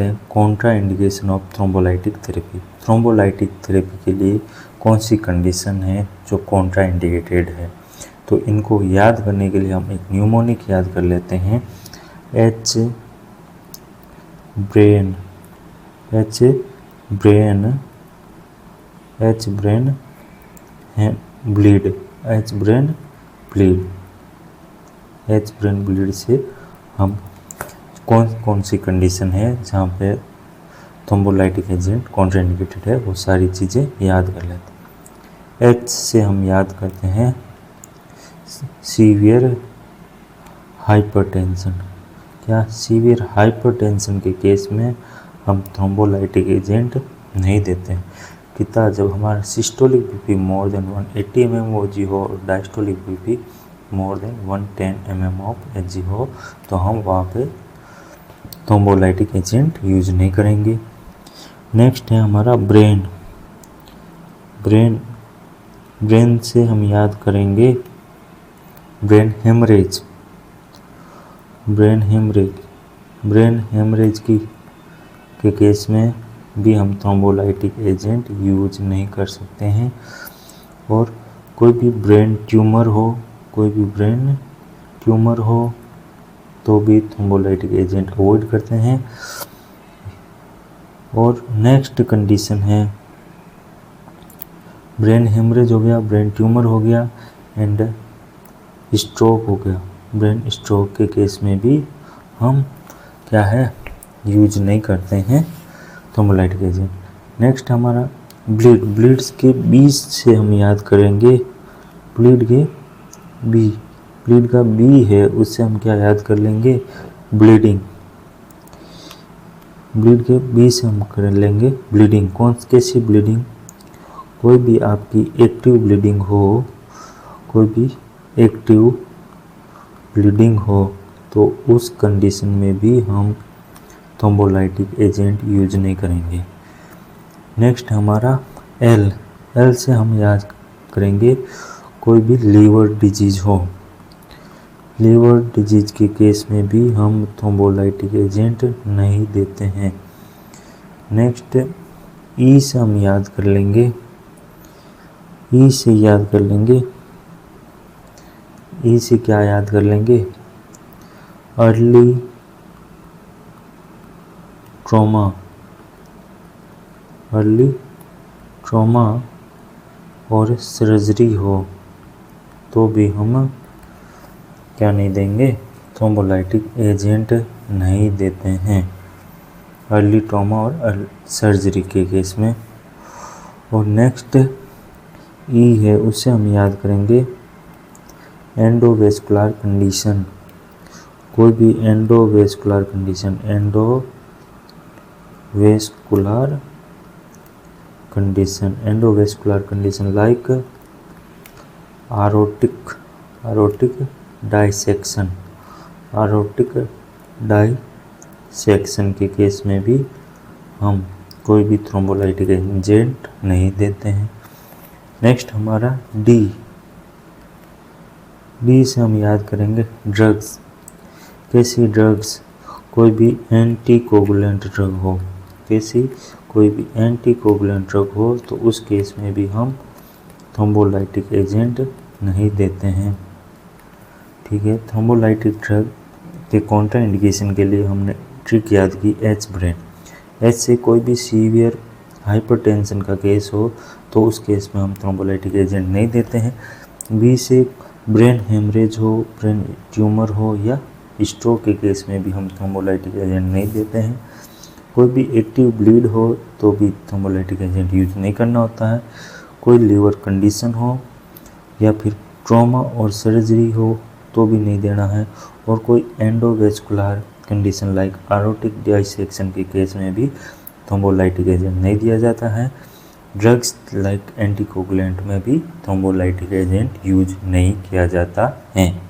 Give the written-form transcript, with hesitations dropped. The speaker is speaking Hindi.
Contra indication of thrombolytic therapy. Thrombolytic therapy के लिए कौन सी कंडीशन है जो कॉन्ट्रा इंडिकेटेड है, तो इनको याद करने के लिए हम एक न्यूमोनिक याद कर लेते हैं। H brain bleed, H brain bleed से हम कौन सी कंडीशन है जहाँ पे थ्रोम्बोलाइटिक एजेंट कॉन्ट्राइंडिकेटेड है, वो सारी चीज़ें याद कर लेते हैं। एच से हम याद करते हैं सीवियर हाइपरटेंशन। क्या सीवियर हाइपरटेंशन के केस में हम थ्रोम्बोलाइटिक एजेंट नहीं देते हैं। कितना जब हमारा systolic BP more than 180 mmHg हो और diastolic BP more than 110 mmHg हो, तो हम वहाँ पे थ्रोम्बोलाइटिक एजेंट यूज नहीं करेंगे। नेक्स्ट है हमारा ब्रेन से हम याद करेंगे ब्रेन हेमरेज के केस में भी हम थ्रोम्बोलाइटिक एजेंट यूज नहीं कर सकते हैं। और कोई भी ब्रेन ट्यूमर हो तो भी थ्रोम्बोलाइटिक एजेंट अवॉइड करते हैं। और नेक्स्ट कंडीशन है ब्रेन हेमरेज हो गया, ब्रेन ट्यूमर हो गया एंड स्ट्रोक हो गया। ब्रेन स्ट्रोक के केस में भी हम क्या है यूज नहीं करते हैं थ्रोम्बोलाइटिक एजेंट। नेक्स्ट हमारा ब्लीड्स के बी से हम याद करेंगे ब्लीड का बी है, उससे हम क्या याद कर लेंगे ब्लीडिंग। ब्लीड के बी से हम कर लेंगे ब्लीडिंग। कैसी ब्लीडिंग? कोई भी आपकी एक्टिव ब्लीडिंग हो तो उस कंडीशन में भी हम थ्रोम्बोलाइटिक एजेंट यूज नहीं करेंगे। नेक्स्ट हमारा एल से हम याद करेंगे कोई भी लीवर डिजीज के केस में भी हम थ्रोम्बोलाइटिक एजेंट नहीं देते हैं। नेक्स्ट ई से हम याद कर लेंगे ई से क्या याद कर लेंगे अर्ली ट्रॉमा और सर्जरी हो तो भी हम क्या नहीं देंगे थ्रोम्बोलाइटिक एजेंट नहीं देते हैं अर्ली ट्रॉमा और सर्जरी के केस में। और नेक्स्ट ई है, उससे हम याद करेंगे एंडोवेस्कुलर कंडीशन। कोई भी एंडोवेस्कुलर कंडीशन लाइक aortic dissection के केस में भी हम कोई भी थ्रोम्बोलाइटिक एजेंट नहीं देते हैं। नेक्स्ट हमारा डी से हम याद करेंगे ड्रग्स। कैसी ड्रग्स? कोई भी एंटीकोगुलेंट ड्रग हो तो उस केस में भी हम थ्रोम्बोलाइटिक एजेंट नहीं देते हैं। ठीक है, थ्रोम्बोलाइटिक ड्रग के कॉन्ट्रा इंडिकेशन के लिए हमने ट्रिक याद की एच से कोई भी सीवियर हाइपरटेंशन का केस हो तो उस केस में हम थ्रोम्बोलाइटिक एजेंट नहीं देते हैं। बी से ब्रेन हेमरेज हो, ब्रेन ट्यूमर हो या स्ट्रोक के केस में भी हम थ्रोम्बोलाइटिक एजेंट नहीं देते हैं। कोई भी एक्टिव ब्लीड हो तो भी थ्रोम्बोलाइटिक एजेंट यूज नहीं करना होता है। कोई लीवर कंडीशन हो या फिर ट्रॉमा और सर्जरी हो तो भी नहीं देना है। और कोई एंडोवेस्कुलर कंडीशन लाइक aortic dissection के केस में भी थ्रोम्बोलाइटिक एजेंट नहीं दिया जाता है। ड्रग्स लाइक एंटीकोगुलेंट में भी थ्रोम्बोलाइटिक एजेंट यूज नहीं किया जाता है।